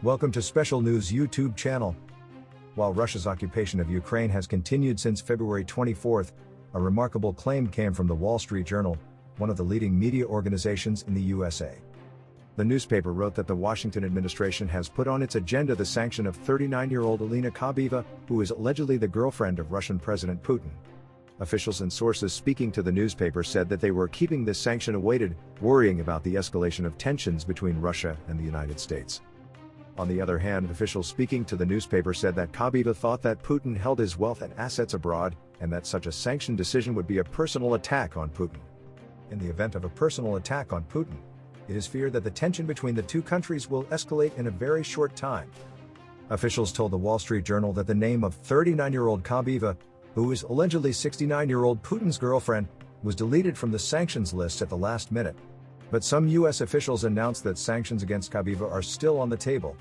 Welcome to Special News YouTube channel. While Russia's occupation of Ukraine has continued since February 24, a remarkable claim came from the Wall Street Journal, one of the leading media organizations in the USA. The newspaper wrote that the Washington administration has put on its agenda the sanction of 39-year-old Alina Kabaeva, who is allegedly the girlfriend of Russian President Putin. Officials and sources speaking to the newspaper said that they were keeping this sanction awaited, worrying about the escalation of tensions between Russia and the United States. On the other hand, officials speaking to the newspaper said that Kabaeva thought that Putin held his wealth and assets abroad, and that such a sanction decision would be a personal attack on Putin. In the event of a personal attack on Putin, it is feared that the tension between the two countries will escalate in a very short time. Officials told the Wall Street Journal that the name of 39-year-old Kabaeva, who is allegedly 69-year-old Putin's girlfriend, was deleted from the sanctions list at the last minute. But some U.S. officials announced that sanctions against Kabaeva are still on the table.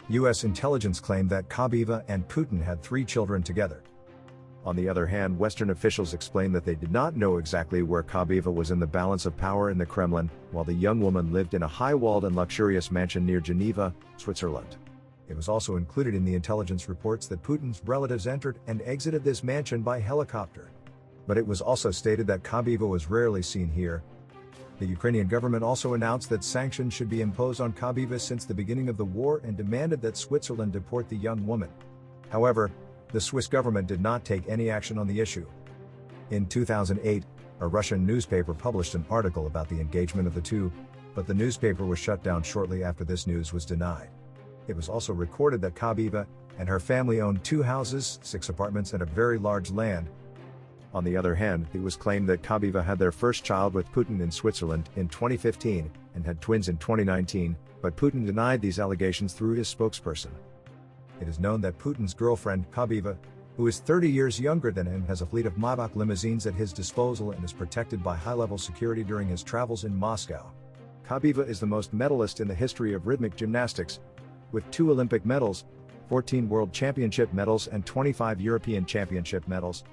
U.S. intelligence claimed that Kabaeva and Putin had 3 children together. On the other hand, Western officials explained that they did not know exactly where Kabaeva was in the balance of power in the Kremlin, while the young woman lived in a high-walled and luxurious mansion near Geneva, Switzerland. It was also included in the intelligence reports that Putin's relatives entered and exited this mansion by helicopter. But it was also stated that Kabaeva was rarely seen here. The Ukrainian government also announced that sanctions should be imposed on Kabaeva since the beginning of the war and demanded that Switzerland deport the young woman. However, the Swiss government did not take any action on the issue. In 2008, a Russian newspaper published an article about the engagement of the two, but the newspaper was shut down shortly after this news was denied. It was also recorded that Kabaeva and her family owned 2 houses, 6 apartments, and a very large land. On the other hand, it was claimed that Kabaeva had their first child with Putin in Switzerland in 2015 and had twins in 2019, but Putin denied these allegations through his spokesperson. It is known that Putin's girlfriend, Kabaeva, who is 30 years younger than him, has a fleet of Maybach limousines at his disposal and is protected by high-level security during his travels in Moscow. Kabaeva is the most medalist in the history of rhythmic gymnastics, with 2 Olympic medals, 14 World Championship medals, and 25 European Championship medals.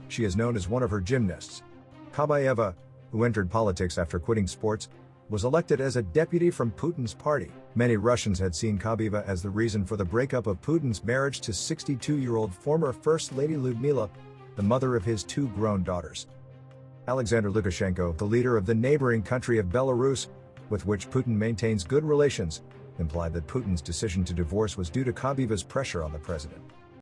She is known as one of her gymnasts. Kabaeva, who entered politics after quitting sports, was elected as a deputy from Putin's party. Many Russians had seen Kabaeva as the reason for the breakup of Putin's marriage to 62-year-old former First Lady Lyudmila, the mother of his 2 grown daughters. Alexander Lukashenko, the leader of the neighboring country of Belarus, with which Putin maintains good relations, implied that Putin's decision to divorce was due to Kabaeva's pressure on the president.